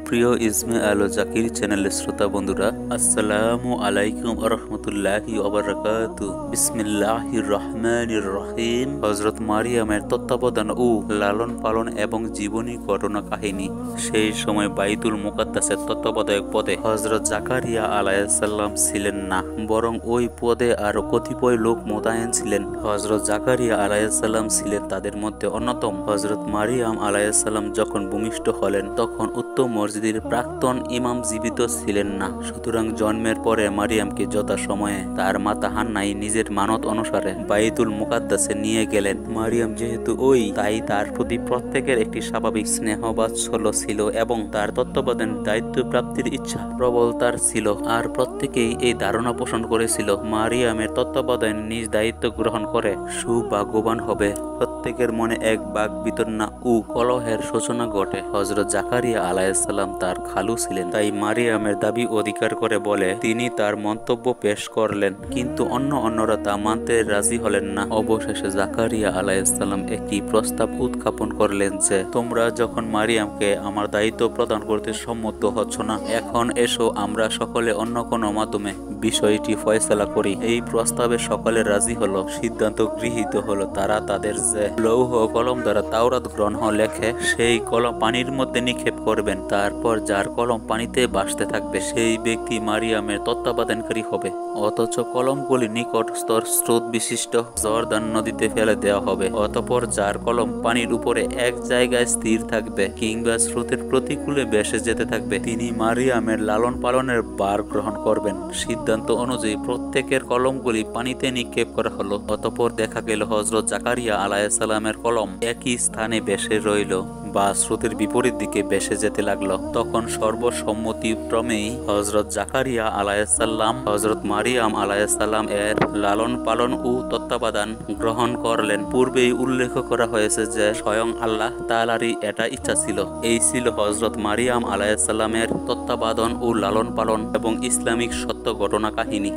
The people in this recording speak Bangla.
প্রিয় ইসমে আলো জাকির চ্যানেলের শ্রোতা বন্ধুরা, আসসালামু আলাইকুম রহমতুল্লাহি ওবারাকাতু। বিসমিল্লাহির রহমানির রহিম। হযরত মারিয়ামের তত্ত্বাবধান ও লালন পালন এবং জীবনী ঘটনা কাহিনী। সেই সময় বাইতুল মুকাদ্দাসের তত্ত্বাবধায়ক পদে হযরত জাকারিয়া আলাইহিসসালাম ছিলেন না, বরং ওই পদে আরো কতিপয় লোক মোতায়েন ছিলেন। হযরত জাকারিয়া আলাইহিসসালাম ছিলেন তাদের মধ্যে অন্যতম। হযরত মারিয়াম আলাইহিসসালাম যখন ভূমিষ্ঠ হলেন তখন উত্তম মসজিদের প্রাক্তন ইমাম জীবিত ছিলেন না। সুতরাং জন্মের পরে মারিয়ামকে যথাসময়ে তার মাতা হান্নাই নিজের মানত অনুসারে বাইতুল মুকাদ্দাসে নিয়ে গেলেন। মারিয়াম যেহেতু তাই তার প্রতি প্রত্যেকের একটি স্বাভাবিক স্নেহ বাৎসল্য ছিল এবং তার তত্ত্বাবধান দায়িত্ব প্রাপ্তির ইচ্ছা প্রবল তার ছিল। আর প্রত্যেকেই এই ধারণা পোষণ করেছিল মারিয়ামের তত্ত্বাবধান নিজ দায়িত্ব গ্রহণ করে সুভাগ্যবান হবে। প্রত্যেকের মনে এক বাক বিতর্ণা ও কলহের সূচনা ঘটে। হযরত জাকারিয়া আলাইহিসসালাম তার খালু ছিলেন, তাই মারিয়ামের দাবি অধিকার করে বলে তিনি তার মন্তব্য পেশ করলেন, কিন্তু অন্যরা তা মানতে রাজি হলেন না। অবশেষে জাকারিয়া আলাইহিসসালাম একটি প্রস্তাব উত্থাপন করলেন যে, তোমরা যখন মারিয়ামকে আমার দায়িত্ব প্রদান করতে সম্মত হচ্ছ না, এখন এসো আমরা সকলে অন্য কোনো মাধ্যমে বিষয়টি ফয়সালা করি। এই প্রস্তাবে সকলে রাজি হলো। সিদ্ধান্ত গৃহীত হলো তারা তাদের যে লৌহ কলম দ্বারা তাওরাত গ্রন্থ লেখে সেই কলম পানির মধ্যে নিক্ষেপ করবেন। তারপর যার কলম পানিতে ভাসতে থাকবে সেই ব্যক্তি মারিয়ামের তত্ত্বাবধানকারী হবে। অথচ কলমগুলি নিকটস্থ স্রোত বিশিষ্ট জর্দান নদীতে ফেলে দেওয়া হবে। অতঃপর যার কলম পানির উপরে এক জায়গায় স্থির থাকবে কিংবা স্রোতের প্রতিকূলে ভেসে যেতে থাকবে, তিনি মারিয়ামের লালন পালনের ভার গ্রহণ করবেন। সিদ্ধান্ত অনুযায়ী প্রত্যেকের কলমগুলি পানিতে নিক্ষেপ করা হলো। অতঃপর দেখা গেল হযরত জাকারিয়া আলাইহিসসালামের কলম একই স্থানে ভেসে রইল বা স্রোতের বিপরীত দিকে ভেসে যেতে লাগলো। তখন সর্বসম্মতিক্রমেই হযরত জাকারিয়া আলাইহিসসালাম হযরত মারিয়াম আলাইহিসসালাম এর লালন পালন ও তত্ত্বাবধান গ্রহণ করলেন। পূর্বেই উল্লেখ করা হয়েছে যে স্বয়ং আল্লাহ তাআলারই এটা ইচ্ছা ছিল। এই ছিল হযরত মারিয়াম আলাইহিসসালামের তত্ত্বাবধান ও লালন পালন এবং ইসলামিক সত্য ঘটনা কাহিনী।